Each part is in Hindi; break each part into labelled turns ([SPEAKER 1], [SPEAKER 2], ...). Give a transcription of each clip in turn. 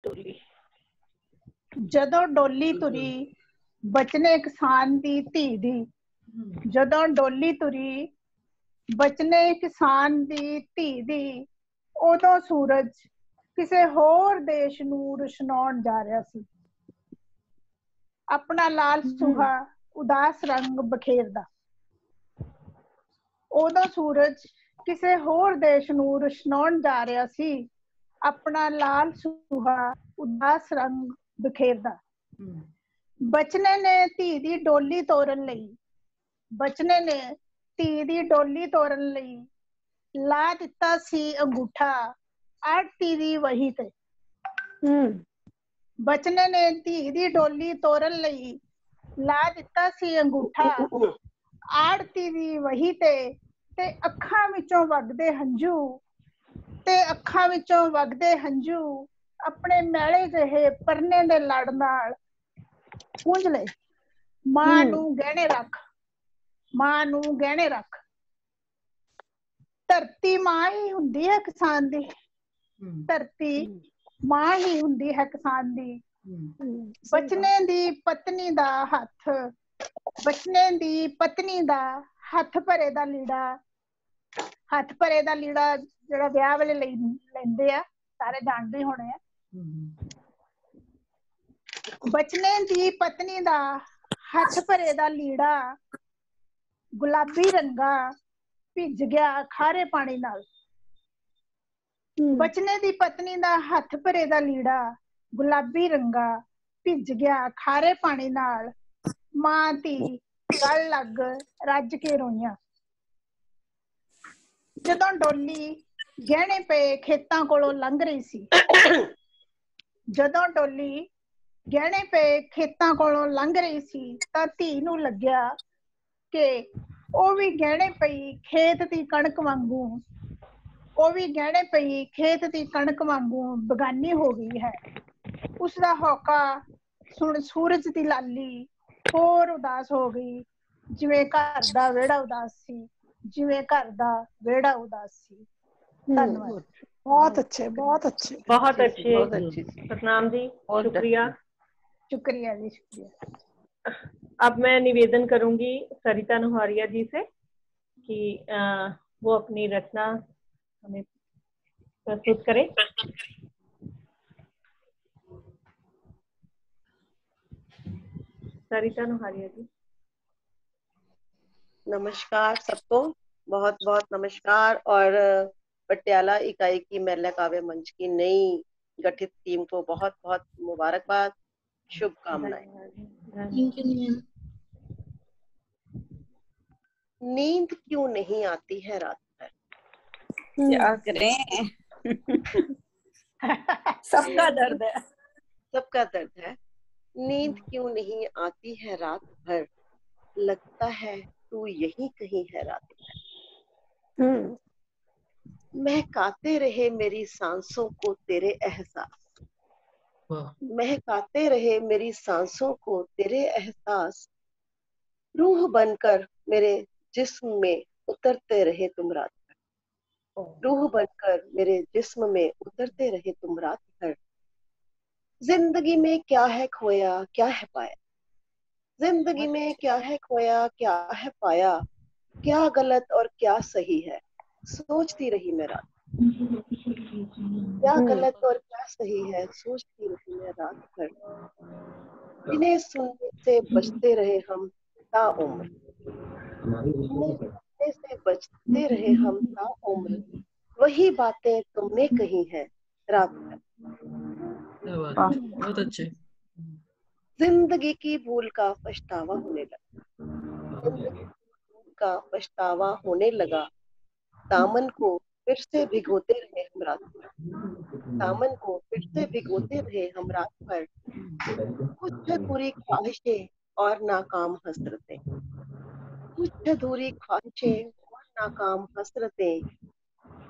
[SPEAKER 1] टोली।
[SPEAKER 2] जदों डोली तुरी बचने किसान दी धी दी, जदों डोली तुरी बचने किसान दी धी दी, उदों सूरज किसे होर देश नूं रोशनाउण जा रहा सी। अपना लाल सुहा उदास रंग बखेरदा। उदों सूरज किसे होर देश नूं रोशनाउण जा रहा सी। अपना लाल सुहा उदास रंग बखेरदा। बचने ने धी दी डोली तोरन लई, बचने ने धी दी डोली तोरन लई ला दिता सी अंगूठा आरती दी वही ते। बचने ने धी दी डोली तोरन लई ला दिता सी अंगूठा आरती दी वही ते अखां विचों वगदे हंझू, ते अखां विचों वगदे हंझू अपने मैले जहे परने दे लड़ नाल पूंझ ले। मां नूं गहणे रख, मां नूं गहणे रख। धरती मां ही हुंदी है किसान दी, धरती मां ही हुंदी है किसान दी। बचने दी पत्नी दा हथ, बचने दी पत्नी दा हथ भरे दा लीड़ा, हथ भरे दा लीड़ा ਜਿਹੜਾ ਵਿਆਹ ਵੇਲੇ ਲੈਂਦੇ ਆ, ਸਾਰੇ ਜਾਣਦੇ ਹੋਣੇ ਆ। बचने दी पत्नी दा हथ भरे दा लीड़ा गुलाबी रंगा भिज गया खारे पानी नाल। बचने दी पत्नी दा हथ भरे दा लीड़ा गुलाबी रंगा भिज गया खारे पानी नाल। मां धी गल लग रज के रोइयां। जदों डोली गहने पे खेतां कोलों लंघ रही सी, जदों डोली गहने पे खेतां कोलों लंघ रही सी तां धी नूं लग्या कि ਉਹ ਵੀ ਗਹਿਣੇ ਪਈ ਖੇਤ ਦੀ ਕਣਕ ਵਾਂਗੂ, ਉਹ ਵੀ ਗਹਿਣੇ ਪਈ ਖੇਤ ਦੀ ਕਣਕ ਵਾਂਗੂ ਬਗਾਨੀ ਹੋ ਗਈ ਹੈ। ਉਸਦਾ ਹੌਕਾ ਸੁਣ ਸੂਰਜ ਦੀ ਲਾਲੀ ਹੋਰ ਉਦਾਸ ਹੋ ਗਈ, ਜਿਵੇਂ ਘਰ ਦਾ ਵਿਹੜਾ ਉਦਾਸ ਸੀ, ਜਿਵੇਂ ਘਰ ਦਾ ਵਿਹੜਾ ਉਦਾਸ ਸੀ। ਧੰਨਵਾਦ।
[SPEAKER 3] बहुत अच्छे, बहुत अच्छे,
[SPEAKER 1] बहुत अच्छे। सतनाम जी शुक्रिया।
[SPEAKER 2] शुक्रिया जी, शुक्रिया।
[SPEAKER 1] अब मैं निवेदन करूंगी सरिता नुहारिया जी से कि वो अपनी रचना हमें प्रस्तुत करें। सरिता नुहारिया जी।
[SPEAKER 4] नमस्कार सबको, बहुत बहुत नमस्कार। और पटियाला इकाई की महिला काव्य मंच की नई गठित टीम को बहुत बहुत मुबारकबाद, शुभकामनाएं। नींद क्यों नहीं आती है रात भर?
[SPEAKER 5] क्या करें? सबका दर्द है,
[SPEAKER 4] सबका दर्द है। नींद क्यों नहीं आती है रात भर, लगता है तू यहीं कहीं है रात भर। महकाते रहे मेरी सांसों को तेरे एहसास, महकाते रहे मेरी सांसों को तेरे एहसास। रूह बनकर मेरे जिस्म में उतरते रहे तुम रात भर, रूह बनकर मेरे जिस्म में उतरते रहे तुम रात भर। जिंदगी में क्या है खोया क्या है पाया, जिंदगी में क्या है खोया क्या है पाया, क्या गलत और क्या सही है सोचती रही मैं रात, क्या गलत और क्या सही है सोचती रही मैं रात भर। इन्हें सुनने से बचते रहे हम ताउम्र, इन्हें सुनने से बचते रहे हम ताउम्र, वही बातें तुमने कही हैं रात भर।
[SPEAKER 6] बहुत अच्छे।
[SPEAKER 4] जिंदगी की भूल का पछतावा होने लगा, जिंदगी की भूल का पछतावा होने लगा। दामन को फिर से भिगोते रहे हम रात भर, दामन को फिर से भिगोते रहे हम रात भर। कुछ अधूरी ख्वाहिशें और नाकाम हसरतें, कुछ अधूरी ख्वाहिशें और नाकाम हसरतें,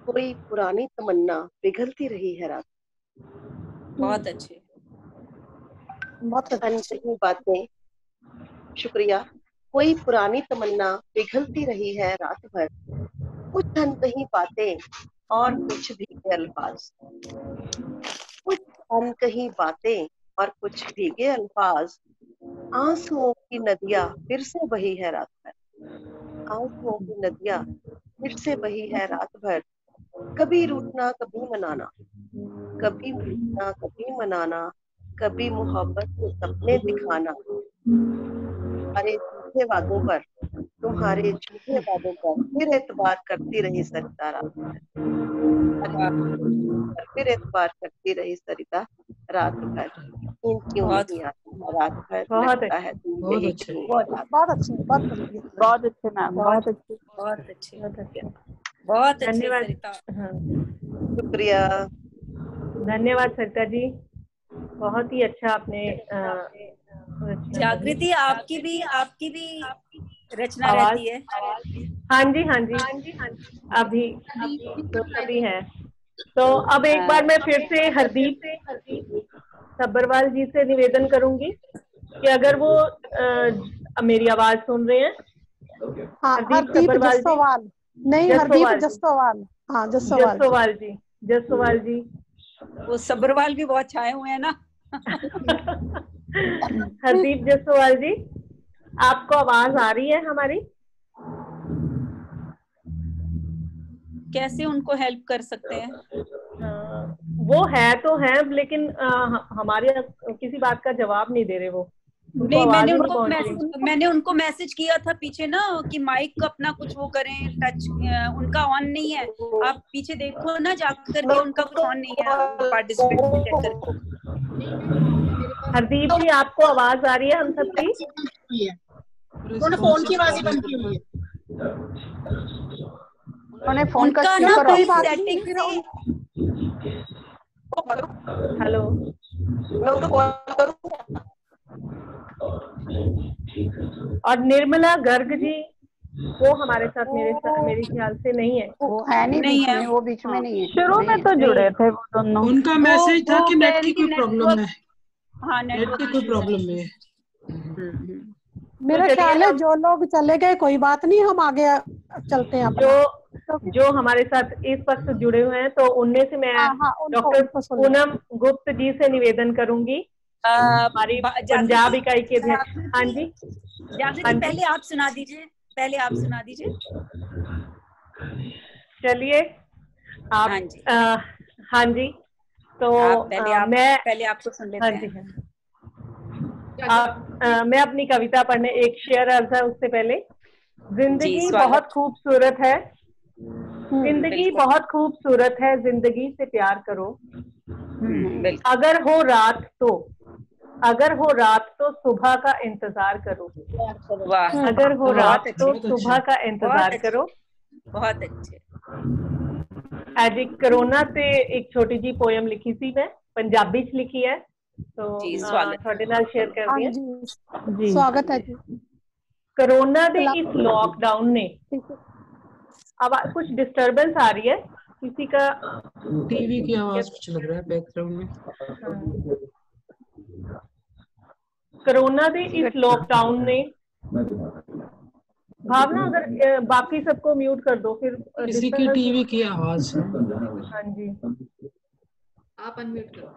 [SPEAKER 4] कोई पुरानी तमन्ना पिघलती रही है रात।
[SPEAKER 5] बहुत अच्छे,
[SPEAKER 4] बहुत अनकही बातें, शुक्रिया। कोई पुरानी तमन्ना पिघलती रही है रात भर, कुछ अनकही बातें और कुछ भी अल्फाज, कुछ अनकही बातें और कुछ भीगे अल्फाज। आंसुओं की नदियां फिर से बही है रात भर। आंसुओं की नदियां फिर से बही है रात भर। कभी रूठना कभी मनाना, कभी रूठना कभी मनाना, कभी मोहब्बत के सपने दिखाना। तुम्हारे झूठे वादों पर, तुम्हारे झूठे वादों पर फिर एतबार करती रही सरिता रात भर। फिर एतबार करती रही सरिता रात भर। नींद क्यों
[SPEAKER 5] बहुत
[SPEAKER 4] नहीं आती रात भर,
[SPEAKER 1] बहुत
[SPEAKER 4] लगता है
[SPEAKER 1] अच्छे,
[SPEAKER 4] तुम
[SPEAKER 6] बहुत
[SPEAKER 4] यही
[SPEAKER 6] अच्छे।
[SPEAKER 4] कहीं
[SPEAKER 3] बहुत
[SPEAKER 4] रात।
[SPEAKER 3] बहुत अच्छे, बहुत बढ़िया।
[SPEAKER 5] बहुत अच्छे मैम,
[SPEAKER 3] बहुत अच्छे।
[SPEAKER 5] बहुत अच्छे,
[SPEAKER 1] बहुत अच्छे।
[SPEAKER 5] बहुत अच्छे
[SPEAKER 1] धन्यवाद।
[SPEAKER 5] सरिता।
[SPEAKER 1] हाँ,
[SPEAKER 4] शुक्रिया।
[SPEAKER 1] धन्यवाद सरिता जी, बहुत ही अच्छा आपने रचना पढ़ी।
[SPEAKER 5] जागृति आपकी भी रचना
[SPEAKER 1] आवाज,
[SPEAKER 5] रहती है।
[SPEAKER 1] हाँ जी हाँ जी, अभी तो सभी हैं। तो अब एक बार मैं फिर से हरदीप सब्बरवाल जी से निवेदन करूंगी कि अगर वो मेरी आवाज सुन रहे हैं।
[SPEAKER 3] हाँ, हरदीप
[SPEAKER 1] सब्बरवाल जी,
[SPEAKER 3] जस्सोवाल, नहीं हरदीप
[SPEAKER 1] जस्सोवाल जी,
[SPEAKER 3] जस्सोवाल, हाँ जस्सोवाल जी।
[SPEAKER 1] जस्सोवाल जी, जस्सोवाल जी।
[SPEAKER 5] वो सब्बरवाल भी बहुत छाए हुए हैं ना।
[SPEAKER 1] हरदीप जस्सोवाल जी, आपको आवाज आ रही है हमारी?
[SPEAKER 5] कैसे उनको हेल्प कर सकते हैं?
[SPEAKER 1] वो है तो है, लेकिन हमारे किसी बात का जवाब नहीं दे रहे वो।
[SPEAKER 5] नहीं,
[SPEAKER 1] आवाज ही नहीं पहुंच रही।
[SPEAKER 5] मैंने उनको मैसेज किया था पीछे ना कि माइक अपना कुछ वो करें, टच उनका ऑन नहीं है। आप पीछे देखो ना जाकर के, उनका कुछ ऑन नहीं है, पार्टिसिपेट में चेक करके।
[SPEAKER 1] हरदीप जी, आपको आवाज आ रही है हम सबकी?
[SPEAKER 6] उन्होंने फोन की आवाज बंद की हुई है।
[SPEAKER 2] उन्होंने फोन का
[SPEAKER 5] उनका ना
[SPEAKER 2] स्पीकर
[SPEAKER 5] कोई
[SPEAKER 2] ऑफ किया।
[SPEAKER 5] सेटिंग से।
[SPEAKER 1] हेलो,
[SPEAKER 4] मैं उनको कॉल करूँ?
[SPEAKER 1] और निर्मला गर्ग जी, वो हमारे साथ मेरे ख्याल से नहीं है।
[SPEAKER 2] वो है नहीं
[SPEAKER 5] नहीं
[SPEAKER 2] बीच
[SPEAKER 5] है।
[SPEAKER 2] में, वो बीच में
[SPEAKER 5] हाँ।
[SPEAKER 2] नहीं है।
[SPEAKER 7] शुरू में तो जुड़े थे वो दोनों।
[SPEAKER 6] उनका मैसेज था कि नेट की कोई प्रॉब्लम है।
[SPEAKER 5] हाँ,
[SPEAKER 6] नेट
[SPEAKER 5] नेटवर्क
[SPEAKER 6] की कोई प्रॉब्लम है।
[SPEAKER 3] मेरा
[SPEAKER 1] तो चलिए
[SPEAKER 3] ख्याल है
[SPEAKER 1] हम
[SPEAKER 3] जो लोग चले गए कोई बात नहीं, हम आगे चलते हैं अपना।
[SPEAKER 1] जो हमारे साथ इस वक्त जुड़े हुए हैं, तो उनमें से मैं
[SPEAKER 3] हाँ हाँ,
[SPEAKER 1] डॉक्टर
[SPEAKER 3] उनको सुन लो।
[SPEAKER 1] पूनम गुप्त जी से निवेदन करूंगी, हमारी पंजाब इकाई के अध्यक्ष। हाँ जी,
[SPEAKER 5] जागृति,
[SPEAKER 1] हाँ जी,
[SPEAKER 5] पहले आप सुना दीजिए।
[SPEAKER 1] चलिए आप।
[SPEAKER 5] हाँ जी,
[SPEAKER 1] हाँ जी, तो
[SPEAKER 5] पहले आपको सुन
[SPEAKER 1] हाँ
[SPEAKER 5] लेते
[SPEAKER 1] जी,
[SPEAKER 5] हैं।
[SPEAKER 1] मैं अपनी कविता पढ़ने, एक शेर अर्ज है उससे पहले। जिंदगी
[SPEAKER 5] स्वागत।
[SPEAKER 1] बहुत खूबसूरत है, जिंदगी
[SPEAKER 5] बिल्कुल।
[SPEAKER 1] बहुत खूबसूरत है, जिंदगी से प्यार करो।
[SPEAKER 5] बिल्कुल।
[SPEAKER 1] अगर हो रात तो सुबह का इंतजार करो।
[SPEAKER 5] वाह,
[SPEAKER 1] अगर हो रात
[SPEAKER 5] बहुत
[SPEAKER 1] तो
[SPEAKER 5] अच्छे,
[SPEAKER 1] सुबह का इंतजार करो।
[SPEAKER 5] बहुत अच्छे।
[SPEAKER 1] आज कोरोना से एक छोटी जी पोयम लिखी सी, मैं पंजाबी च लिखी है, तो
[SPEAKER 5] जी, स्वागत।
[SPEAKER 1] थोड़े नाल शेयर कर
[SPEAKER 3] हाँ
[SPEAKER 1] दिया
[SPEAKER 3] जी,
[SPEAKER 1] जी।
[SPEAKER 3] स्वागत है जी।
[SPEAKER 1] कोरोना के इस लॉकडाउन ने, अब कुछ डिस्टरबेंस आ रही है किसी का?
[SPEAKER 6] टीवी की आवाज कुछ लग रहा है बैकग्राउंड में।
[SPEAKER 1] कोरोना के इस लॉकडाउन ने, भावना अगर बाकी सबको म्यूट कर दो, फिर
[SPEAKER 6] किसी की टीवी की आवाज है।
[SPEAKER 1] हाँ जी,
[SPEAKER 6] आप अनम्यूट करो।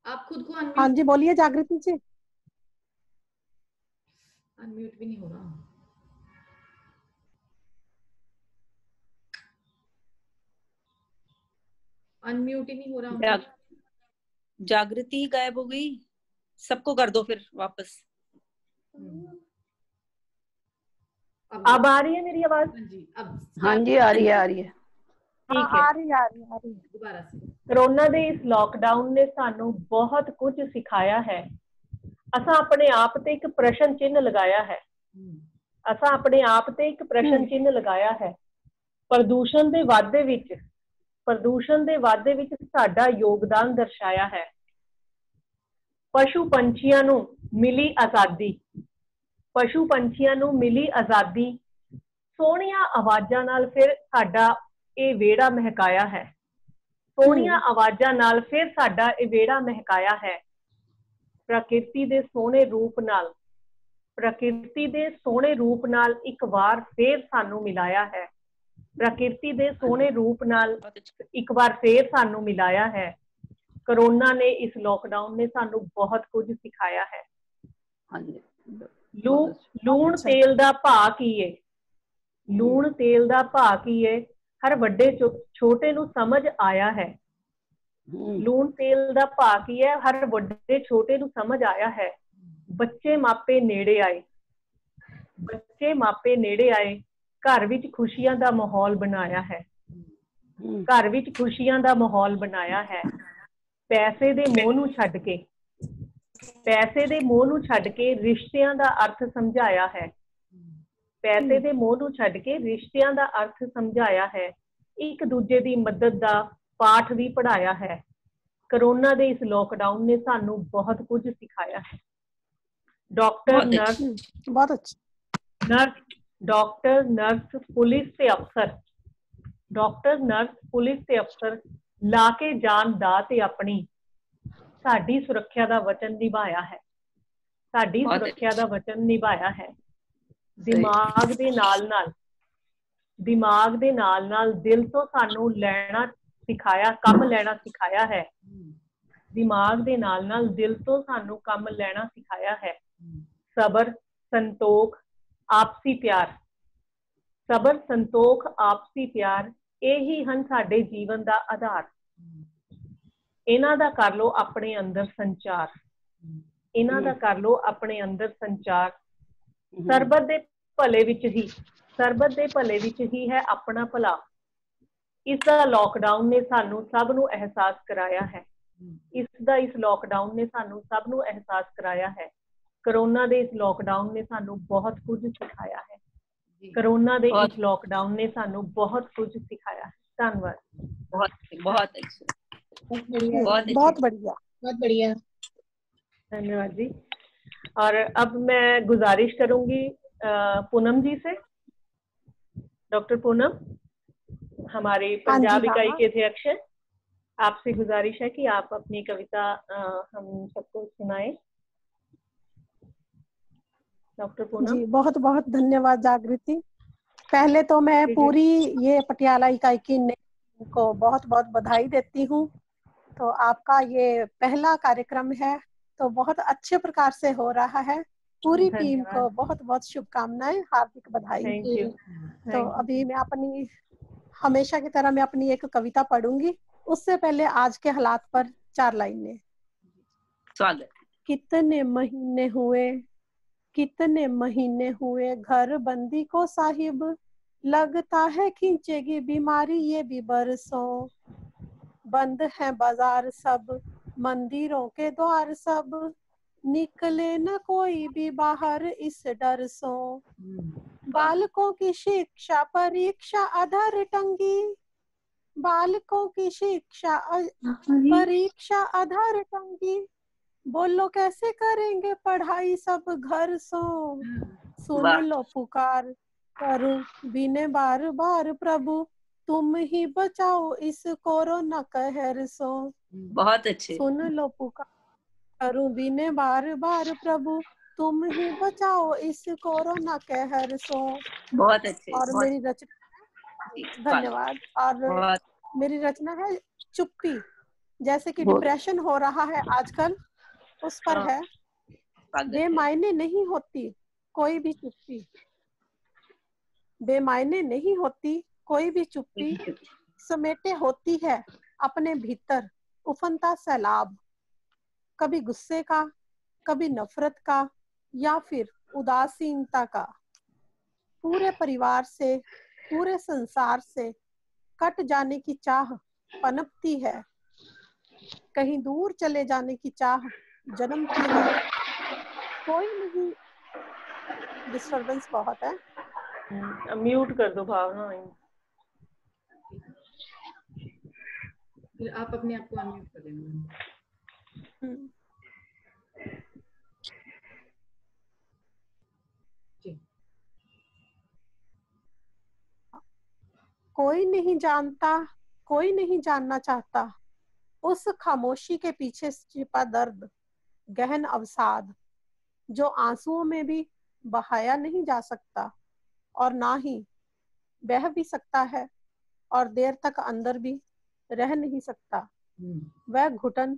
[SPEAKER 6] आप खुद को
[SPEAKER 3] हाँ जी, बोलिए जागृति जी।
[SPEAKER 6] अनम्यूट भी नहीं हो रहा। अनम्यूट ही नहीं हो रहा।
[SPEAKER 5] जागृति गायब हो गई। सबको कर दो फिर वापस।
[SPEAKER 1] अब आ रही है मेरी आवाज?
[SPEAKER 2] हाँ जी, आ रही है।
[SPEAKER 1] ठीक है,
[SPEAKER 3] आ रही है
[SPEAKER 6] दोबारा से।
[SPEAKER 1] कोरोना के इस लॉकडाउन ने सानू बहुत कुछ सिखाया है। असा अपने आप ते एक प्रश्न चिन्ह लगाया है। असा अपने आप ते एक प्रश्न चिन्ह लगाया है। प्रदूषण दे वाधे विच साडा योगदान दर्शाया है। पशु पंछियां नू मिली आजादी, सोहणियां आवाजां नाल फिर साडा ये वेड़ा महकाया है। सोहणियां आवाजां नाल फिर साडा ये वेड़ा महकाया है। प्रकृति दे सोहणे रूप नाल, प्रकृति दे सोहणे रूप नाल एक बार फिर सानू मिलाया है, प्रकृति दे सोहणे रूप नाल एक बार फिर सानू मिलाया है। कोरोना ने, इस लॉकडाउन ने सानू बहुत कुछ सिखाया है। लूण तेल दा भाव की है, लूण तेल दा भाव की है, हर वड्डे छोटे नू समझ आया है। लूण तेल दा भाव की है, हर वड्डे छोटे नू समझ आया है। बच्चे मापे नेड़े आए, बच्चे मापे नेड़े आए, घर विच खुशियां दा माहौल बनाया है, घर विच खुशियां दा माहौल बनाया है। पैसे दे मोह नू छड्ड के, पैसे दे मोह नू छड्ड के रिश्तियां दा अर्थ समझाया है, पैसे दे मोह नू छड्ड के रिश्तियां दा अर्थ समझाया है। एक दूजे दी मदद दा पाठ भी पढ़ाया है। कोरोना दे इस लॉकडाउन ने सानू बहुत कुछ सिखाया है। डॉक्टर, नर्स,
[SPEAKER 3] बहुत अच्छा,
[SPEAKER 1] नर्स, डॉक्टर, नर्स, पुलिस ते अफसर, डॉक्टर, नर्स, पुलिस ते अफसर ला के जान दा ते अपनी साडी सुरक्षा दा वचन निभाया है, साडी सुरक्षा दा वचन निभाया है। दिमाग दे नाल नाल, दिमाग दे नाल नाल दिल तो सानू लेना सिखाया, कम लेना सिखाया है। दिमाग दे नाल नाल दिल तो सानू कम लेना सिखाया है। सबर, संतोख, आपसी प्यार, सबर, संतोख, आपसी प्यार, यही हन साडे जीवन दा आधार। इन्हां दा कर लो अपने अंदर संचार, इन्हां दा कर लो अपने अंदर संचार। सरबत दे भले विच ही, सरबत दे भले विच ही है अपना भला। इसदा लॉकडाउन ने सानू सब नू एहसास कराया है, इसदा इस लॉकडाउन ने सानू सब नू एहसास कराया है। कोरोना दे इस लॉकडाउन ने सानू बहुत कुछ सिखाया है, कोरोना दे इस लॉकडाउन ने सानू बहुत कुछ सिखाया है। धन्यवाद।
[SPEAKER 5] बहुत बहुत अच्छा,
[SPEAKER 3] बहुत बढ़िया,
[SPEAKER 6] बहुत बढ़िया।
[SPEAKER 1] धन्यवाद जी। और अब मैं गुजारिश करूंगी पूनम जी से। डॉक्टर पूनम, हमारी पंजाब इकाई के अध्यक्ष हैं, आपसे गुजारिश है कि आप अपनी कविता हम सबको सुनाएं। डॉक्टर पूनम
[SPEAKER 3] जी, बहुत बहुत धन्यवाद जागृति। पहले तो मैं पूरी ये पटियाला इकाई की को बहुत बहुत बधाई देती हूँ। तो आपका ये पहला कार्यक्रम है, तो बहुत अच्छे प्रकार से हो रहा है। पूरी टीम को बहुत बहुत शुभकामनाएं, हार्दिक बधाई। तो अभी मैं अपनी, हमेशा की तरह मैं अपनी एक कविता पढ़ूंगी। उससे पहले आज के हालात पर 4 लाइनें।
[SPEAKER 5] स्वागत।
[SPEAKER 3] कितने महीने हुए, कितने महीने हुए घर बंदी को साहिब, लगता है खींचेगी बीमारी ये भी बरसों। बंद है बाजार सब, मंदिरों के द्वार सब, निकले न कोई भी बाहर इस डर सो। बालकों की शिक्षा परीक्षा अधर टंगी, बालकों की शिक्षा परीक्षा अधर टंगी, बोलो कैसे करेंगे पढ़ाई सब घर सो। सुन लो पुकार करूं बिने बार बार प्रभु, तुम ही बचाओ इस कोरोना कहर सो।
[SPEAKER 5] बहुत अच्छे।
[SPEAKER 3] सुन लो पुकार करूं बिने बार बार प्रभु, तुम ही बचाओ इस कोरोना कहर सो।
[SPEAKER 5] बहुत अच्छे।
[SPEAKER 3] और
[SPEAKER 5] बहुत
[SPEAKER 3] मेरी रचना, धन्यवाद। और मेरी रचना है चुप्पी। जैसे कि डिप्रेशन हो रहा है आजकल, उस पर है। बेमायने नहीं होती कोई भी चुप्पी, बेमायने नहीं होती कोई भी चुप्पी, समेटे होती है अपने भीतर उफनता सैलाब। कभी गुस्से का, कभी नफरत का, या फिर उदासीनता का। पूरे परिवार से, पूरे संसार से कट जाने की चाह पनपती है, कहीं दूर चले जाने की चाह जन्मती है। कोई नहीं, डिस्टरबेंस बहुत है,
[SPEAKER 1] म्यूट कर दो भावना।
[SPEAKER 6] फिर आप अपने आप को अनम्यूट कर लेंगे।
[SPEAKER 3] कोई नहीं जानता, कोई नहीं जानना चाहता उस खामोशी के पीछे छिपा दर्द, गहन अवसाद जो आंसुओं में भी बहाया नहीं जा सकता और ना ही बह भी सकता है और देर तक अंदर भी रह नहीं सकता। वह घुटन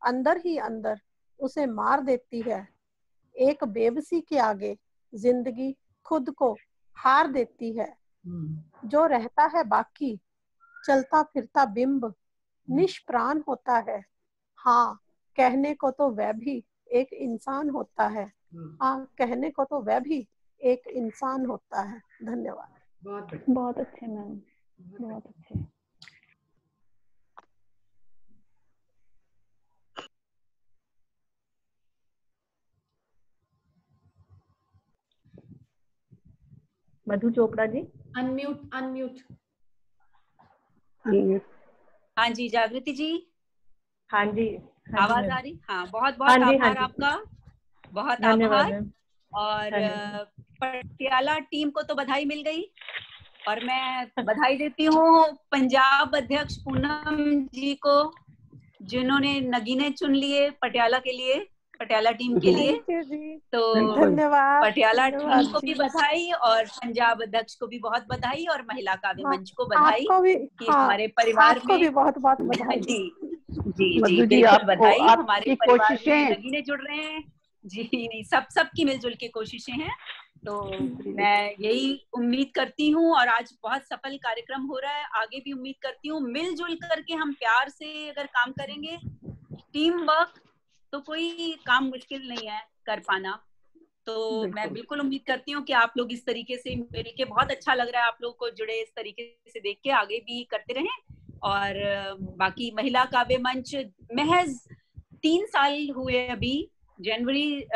[SPEAKER 3] अंदर ही अंदर उसे मार देती है। एक बेबसी के आगे जिंदगी खुद को हार देती है। जो रहता है बाकी चलता फिरता बिंब निष्प्राण होता है। हाँ, कहने को तो वह भी एक इंसान होता है। हाँ, कहने को तो वह भी एक इंसान होता है। धन्यवाद।
[SPEAKER 7] बहुत अच्छे मैम, बहुत अच्छे।
[SPEAKER 1] मधु चोपड़ा जी,
[SPEAKER 6] अनम्यूट अनम्यूट।
[SPEAKER 5] हाँ जी, जागृति जी।
[SPEAKER 1] हाँ जी,
[SPEAKER 5] आवाज आ रही? हाँ, बहुत बहुत आभार आपका, बहुत आभार। और पटियाला टीम को तो बधाई मिल गई, और मैं बधाई देती हूँ पंजाब अध्यक्ष पूनम जी को, जिन्होंने नगीने चुन लिए पटियाला के लिए, पटियाला टीम के लिए। तो
[SPEAKER 3] धन्यवाद।
[SPEAKER 5] पटियाला टीम को भी बधाई और पंजाब अध्यक्ष को भी बहुत बधाई और महिला काव्य मंच को बधाई कि हमारे परिवार में
[SPEAKER 3] भी बहुत बहुत बधाई।
[SPEAKER 5] जी जी जी, बिल्कुल बधाई। हमारे परिवार में नगीने जुड़ रहे हैं जी। नहीं, सबकी मिलजुल के कोशिशें हैं। तो मैं यही उम्मीद करती हूँ, और आज बहुत सफल कार्यक्रम हो रहा है, आगे भी उम्मीद करती हूँ मिलजुल करके हम प्यार से अगर काम करेंगे, टीम वर्क, तो कोई काम मुश्किल नहीं है कर पाना। तो मैं बिल्कुल उम्मीद करती हूँ कि आप लोग इस तरीके से मिल के, बहुत अच्छा लग रहा है आप लोग को जुड़े इस तरीके से देख के, आगे भी करते रहें। और बाकी महिला काव्य मंच महज 3 साल हुए अभी, जनवरी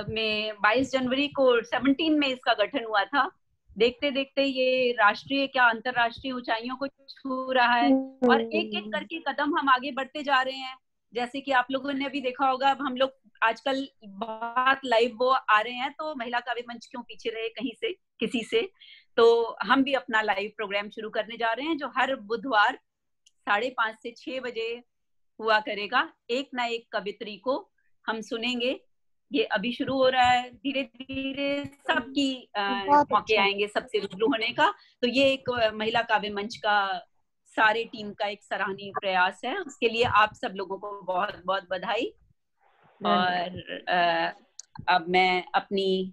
[SPEAKER 5] में 22 जनवरी को 17 में इसका गठन हुआ था। देखते देखते ये राष्ट्रीय क्या अंतरराष्ट्रीय ऊंचाइयों को छू रहा है, और एक एक करके कदम हम आगे बढ़ते जा रहे हैं। जैसे कि आप लोगों ने भी देखा होगा, अब हम लोग आजकल बहुत लाइव वो आ रहे हैं, तो महिला काव्य मंच क्यों पीछे रहे कहीं से किसी से। तो हम भी अपना लाइव प्रोग्राम शुरू करने जा रहे हैं, जो हर बुधवार 5:30 से 6 बजे हुआ करेगा। एक ना एक कवित्री को हम सुनेंगे। ये अभी शुरू हो रहा है, धीरे धीरे सबकी मौके आएंगे सबसे रूबरू होने का। तो ये एक महिला काव्य मंच का सारे टीम का एक सराहनीय प्रयास है, उसके लिए आप सब लोगों को बहुत बहुत बधाई। और अब मैं अपनी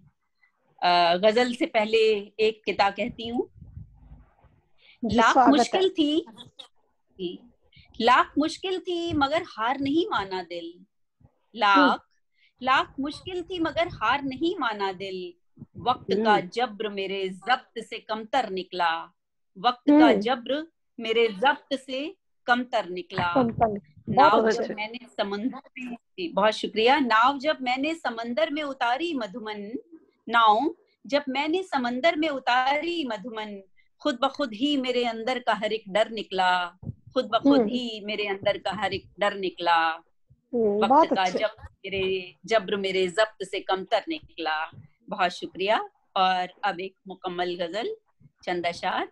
[SPEAKER 5] गजल से पहले एक किता कहती हूँ। लाख मुश्किल थी, लाख मुश्किल थी मगर हार नहीं माना दिल। लाख मुश्किल थी मगर हार नहीं माना दिल। वक्त का जब्र मेरे जब्त से कमतर निकला। वक्त का जब्र मेरे जब्त से कमतर निकला। नाव जब मैंने समंदर में, बहुत शुक्रिया, नाव जब मैंने समंदर में उतारी मधुमन, नाव जब मैंने समंदर में उतारी मधुमन, खुद ब खुद ही मेरे अंदर का हर एक डर निकला। खुद ब खुद ही मेरे अंदर का हर एक डर निकला। वक्त का जब्र मेरे जब्त से कमतर निकला। बहुत शुक्रिया। और अब एक मुकम्मल गजल, चंद अशार।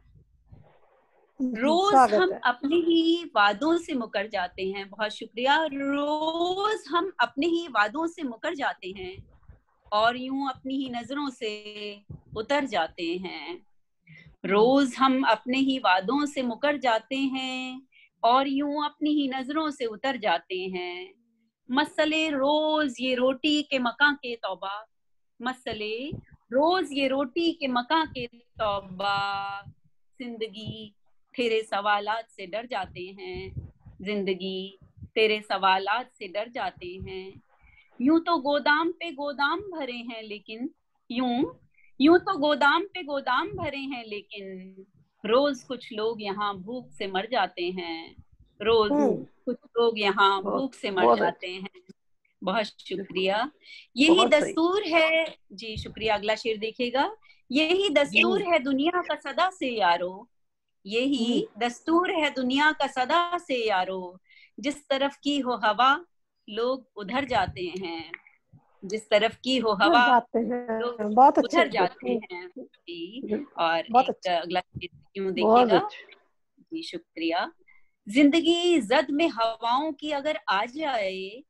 [SPEAKER 5] रोज हम अपने ही वादों से मुकर जाते हैं। बहुत शुक्रिया। रोज हम अपने ही वादों से मुकर जाते हैं और यूं अपनी ही नजरों से उतर जाते हैं। रोज हम अपने ही वादों से मुकर जाते हैं और यूं अपनी ही नजरों से उतर जाते हैं। मसले रोज ये रोटी के मकां के तौबा, मसले रोज ये रोटी के मकां के तौबा। जिंदगी तेरे सवालात से डर जाते हैं, जिंदगी तेरे सवालात से डर जाते हैं। यूं तो गोदाम पे गोदाम भरे हैं लेकिन, यूं तो गोदाम पे गोदाम भरे हैं लेकिन, रोज कुछ लोग यहाँ भूख से मर जाते हैं। रोज कुछ लोग यहाँ भूख से मर जाते हैं। बहुत शुक्रिया। यही दस्तूर है जी। शुक्रिया। अगला शेर देखिएगा। यही दस्तूर है दुनिया का सदा से यारो, यही दस्तूर है दुनिया का सदा से यारो। जिस तरफ की हो हवा लोग उधर जाते हैं, जिस तरफ की हो हवा लोग उधर जाते हैं। और एक अगला क्यों देखिएगा जी। शुक्रिया। जिंदगी जद में हवाओं की अगर आ जाए,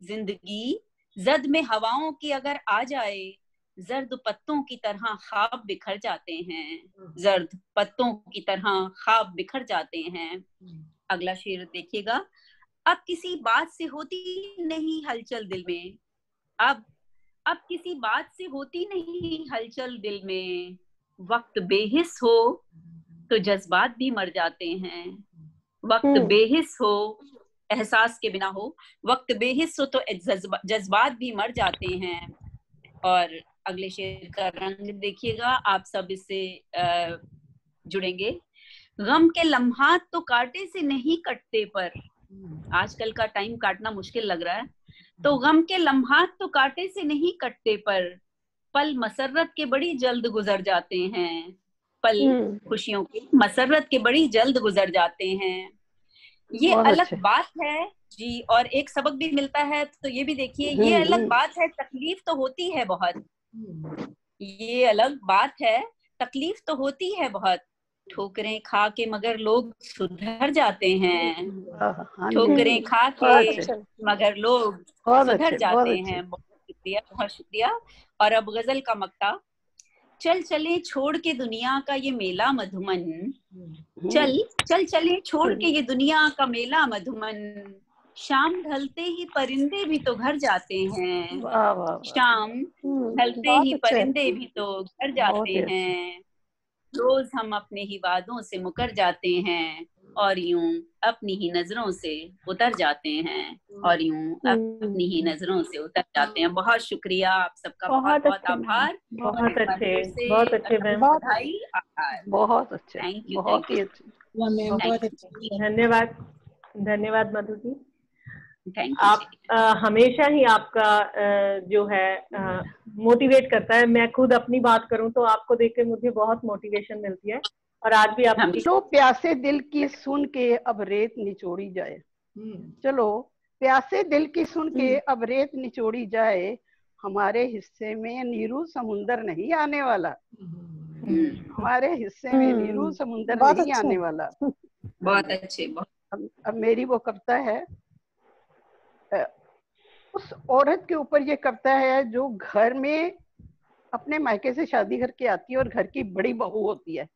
[SPEAKER 5] जिंदगी जद में हवाओं की अगर आ जाए, जर्द पत्तों की तरह ख्वाब बिखर जाते हैं, जर्द पत्तों की तरह ख्वाब बिखर जाते हैं। अगला शेर देखिएगा। अब किसी बात से होती नहीं हलचल दिल में, अब किसी बात से होती नहीं हलचल दिल में, वक्त बेहिस हो तो जज्बात भी मर जाते हैं, वक्त बेहिस हो एहसास के बिना हो, वक्त बेहिस हो तो जज्बात भी मर जाते हैं। और अगले शेर का रंग देखिएगा, आप सब इससे जुड़ेंगे। गम के लम्हात तो कांटे से नहीं कटते, पर आजकल का टाइम काटना मुश्किल लग रहा है, तो गम के लम्हात तो कांटे से नहीं कटते, पर पल मसरत के बड़ी जल्द गुजर जाते हैं, पल खुशियों के मसरत के बड़ी जल्द गुजर जाते हैं। ये अलग बात है जी। और एक सबक भी मिलता है, तो ये भी देखिए, ये अलग बात है, तकलीफ तो होती है बहुत, ये अलग बात है, तकलीफ तो होती है बहुत, ठोकरें खा के मगर लोग सुधर जाते हैं, ठोकरें खा के मगर लोग सुधर जाते हैं। बहुत शुक्रिया, बहुत शुक्रिया। और अब गजल का मक्ता। चल चले छोड़ के दुनिया का ये मेला मधुमन, चल चले छोड़ के ये दुनिया का मेला मधुमन, शाम ढलते ही परिंदे भी तो घर जाते हैं, शाम ढलते ही परिंदे भी तो घर जाते हैं, रोज हम अपने ही वादों से मुकर जाते हैं, और यूं अपनी ही नजरों से उतर जाते हैं, और यूं अपनी ही नजरों से उतर जाते हैं। बहुत शुक्रिया आप सबका, बहुत बहुत आभार।
[SPEAKER 1] बहुत अच्छे मैम,
[SPEAKER 5] बधाई,
[SPEAKER 8] बहुत अच्छे,
[SPEAKER 5] थैंक यू,
[SPEAKER 8] बहुत ही अच्छे,
[SPEAKER 1] धन्यवाद, धन्यवाद मधु जी।
[SPEAKER 5] आप
[SPEAKER 1] हमेशा ही आपका जो है मोटिवेट करता है। मैं खुद अपनी बात करूं तो आपको देख के मुझे बहुत मोटिवेशन मिलती है, और आज भी आप
[SPEAKER 8] तो प्यासे दिल की सुन के अब रेत निचोड़ी जाए, चलो प्यासे दिल की सुन के अब रेत निचोड़ी जाए, हमारे हिस्से में नीरू समुंदर नहीं आने वाला, हमारे हिस्से में नीरू समुंदर नहीं आने वाला।
[SPEAKER 5] बहुत अच्छे।
[SPEAKER 8] अब मेरी वो कविता है, उस औरत के ऊपर ये कविता है जो घर में अपने मायके से शादी करके आती है और घर की बड़ी बहू होती है,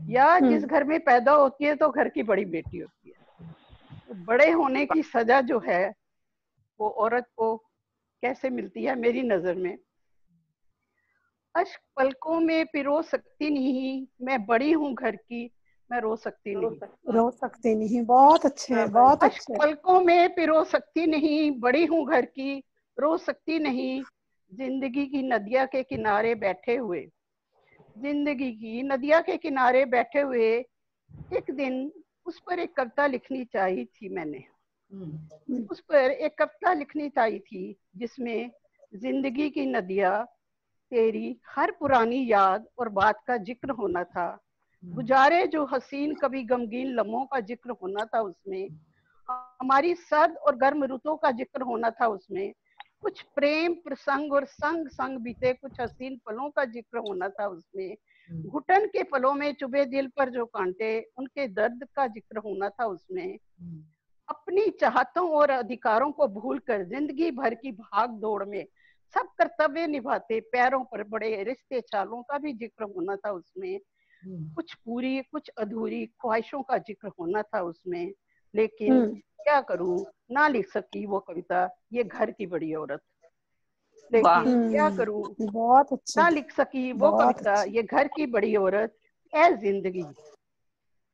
[SPEAKER 8] या जिस घर में पैदा होती है तो घर की बड़ी बेटी होती है। तो बड़े होने की सजा जो है वो औरत को कैसे मिलती है मेरी नजर में। अश्क पलकों में पिरो सकती नहीं, मैं बड़ी हूँ घर की, मैं रो सकती नहीं,
[SPEAKER 3] बहुत अच्छे, बहुत अच्छे।
[SPEAKER 8] पलकों में पिरो सकती नहीं, बड़ी हूँ घर की, रो सकती नहीं, जिंदगी की नदिया के किनारे बैठे हुए, जिंदगी की नदिया के किनारे बैठे हुए, एक दिन उस पर एक कविता लिखनी चाहिए थी मैंने, उस पर एक कविता लिखनी चाहिए थी जिसमें जिंदगी की नदिया तेरी हर पुरानी याद और बात का जिक्र होना था, गुजारे जो हसीन कभी गमगीन लम्हों का जिक्र होना था, उसमें हमारी सर्द और गर्म रुतों का जिक्र होना था, उसमें कुछ प्रेम प्रसंग और संग संग बीते कुछ हसीन पलों का जिक्र होना था, उसमें घुटन के पलों में चुभे दिल पर जो कांटे उनके दर्द का जिक्र होना था, उसमें अपनी चाहतों और अधिकारों को भूलकर जिंदगी भर की भाग दौड़ में सब कर्तव्य निभाते पैरों पर बड़े रिश्ते चालों का भी जिक्र होना था, उसमें कुछ पूरी कुछ अधूरी ख्वाहिशों का जिक्र होना था उसमें। लेकिन क्या करूं, ना लिख सकी वो कविता ये घर की बड़ी औरत, लेकिन क्या करूं,
[SPEAKER 3] बहुत अच्छा,
[SPEAKER 8] ना लिख सकी वो कविता ये घर की बड़ी औरत। ऐ जिंदगी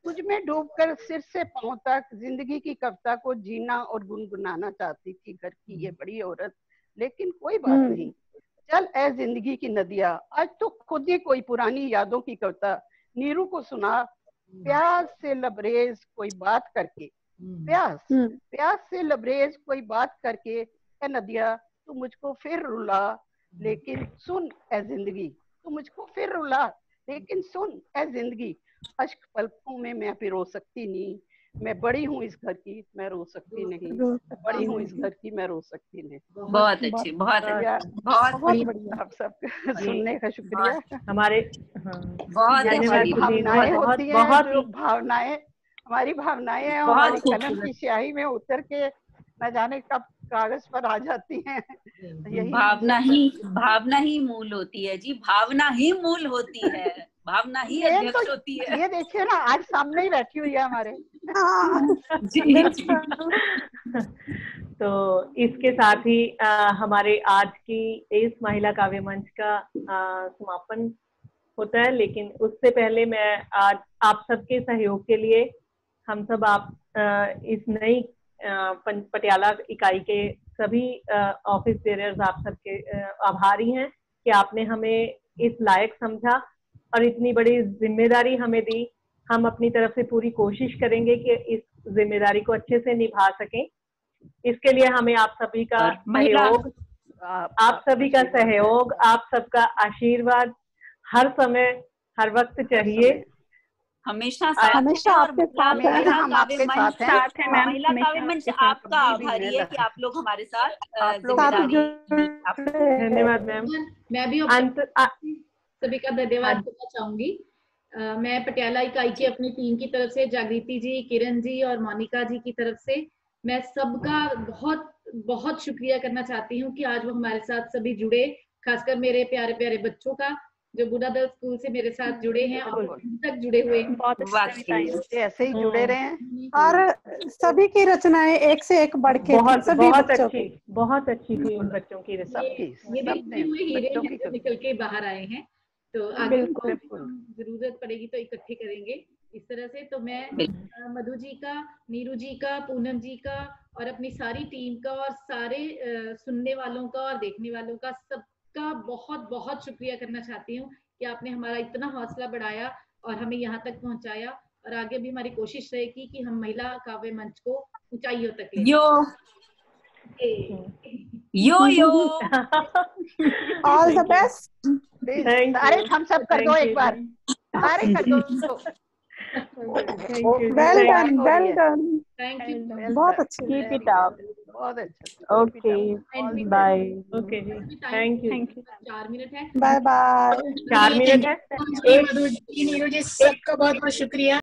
[SPEAKER 8] तुझ में डूबकर सिर से पांव तक जिंदगी की कविता को जीना और गुनगुनाना चाहती थी घर की ये बड़ी औरत, लेकिन कोई बात नहीं, चल ऐ जिंदगी की नदिया आज तो खुद ही कोई पुरानी यादों की कविता नीरू को सुना, प्यास से लबरेज कोई बात करके, प्यास से लबरेज कोई बात करके, ऐ नदिया तू मुझको फिर रुला लेकिन सुन ऐ जिंदगी, तू मुझको फिर रुला लेकिन सुन ऐ जिंदगी, अश्क पलकों में मैं पिरो सकती नहीं, मैं बड़ी हूँ इस घर की मैं रो सकती नहीं, बड़ी हूँ इस घर की मैं रो सकती नहीं।
[SPEAKER 5] बहुत अच्छे, बहुत बढ़िया,
[SPEAKER 8] आप सब सुनने का शुक्रिया।
[SPEAKER 1] हमारे
[SPEAKER 8] भावनाएं होती हैं, जो भावनाएं हमारी भावनाएं हैं, हमारी कलम की स्याही में उतर के न जाने कब कागज पर आ जाती हैं। यही
[SPEAKER 5] भावना ही मूल होती है जी, भावना ही मूल होती है, भावना ही अध्यक्ष होती है।
[SPEAKER 8] ये देखिए ना, आज सामने ही बैठी हुई है हमारे।
[SPEAKER 1] तो इसके साथ ही हमारे आज की इस महिला काव्य मंच का समापन होता है। लेकिन उससे पहले मैं आज आप सबके सहयोग के लिए, हम सब आप इस नई पटियाला इकाई के सभी ऑफिस बेयरर्स आप सबके आभारी हैं कि आपने हमें इस लायक समझा और इतनी बड़ी जिम्मेदारी हमें दी। हम अपनी तरफ से पूरी कोशिश करेंगे कि इस जिम्मेदारी को अच्छे से निभा सकें। इसके लिए हमें आप सभी का सहयोग, आप सभी का सहयोग, आप सबका आशीर्वाद हर समय हर वक्त चाहिए।
[SPEAKER 5] हमेशा
[SPEAKER 3] आपके साथ
[SPEAKER 5] महिला काव्य मंच आपका आभारी है कि आप लोग हमारे साथ
[SPEAKER 1] धन्यवाद मैम।
[SPEAKER 9] मैं भी सभी का धन्यवाद करना चाहूंगी। मैं पटियाला इकाई की अपनी टीम की तरफ से, जागृति जी, किरण जी और मोनिका जी की तरफ से मैं सबका बहुत बहुत शुक्रिया करना चाहती हूँ कि आज वो हमारे साथ सभी जुड़े, खासकर मेरे प्यारे प्यारे बच्चों का जो बुढ़ा दल स्कूल से मेरे साथ जुड़े हैं और तक जुड़े हुए हैं। बहुत
[SPEAKER 8] ऐसे ही जुड़े रहे हैं
[SPEAKER 3] और सभी की रचनाएं एक से एक बढ़ के
[SPEAKER 1] बहुत अच्छी थी उन बच्चों की रचनाएं।
[SPEAKER 9] ये देखते हुए हीरे निकल के बाहर आए हैं। तो आगे जरूरत पड़ेगी तो इकट्ठे करेंगे इस तरह से। तो मैं मधु जी का, नीरू जी का, पूनम जी का और अपनी सारी टीम का और सारे सुनने वालों का और देखने वालों का सबका बहुत बहुत शुक्रिया करना चाहती हूँ कि आपने हमारा इतना हौसला बढ़ाया और हमें यहाँ तक पहुँचाया। और आगे भी हमारी कोशिश रहेगी कि हम महिला काव्य मंच को ऊंचाइयों तक ले
[SPEAKER 5] यो
[SPEAKER 3] ऑल द बेस्ट।
[SPEAKER 8] अरे हम सब कर दो एक बार, अरे कर दो।
[SPEAKER 3] वेल डन
[SPEAKER 9] थैंक यू,
[SPEAKER 3] बहुत अच्छे,
[SPEAKER 1] कीप इट अप,
[SPEAKER 8] बहुत अच्छा।
[SPEAKER 1] Okay bye. ओके जी, थैंक यू।
[SPEAKER 9] 4 मिनट है,
[SPEAKER 3] बाय बाय।
[SPEAKER 1] 4 मिनट है।
[SPEAKER 6] नीरू जी सबका बहुत बहुत शुक्रिया।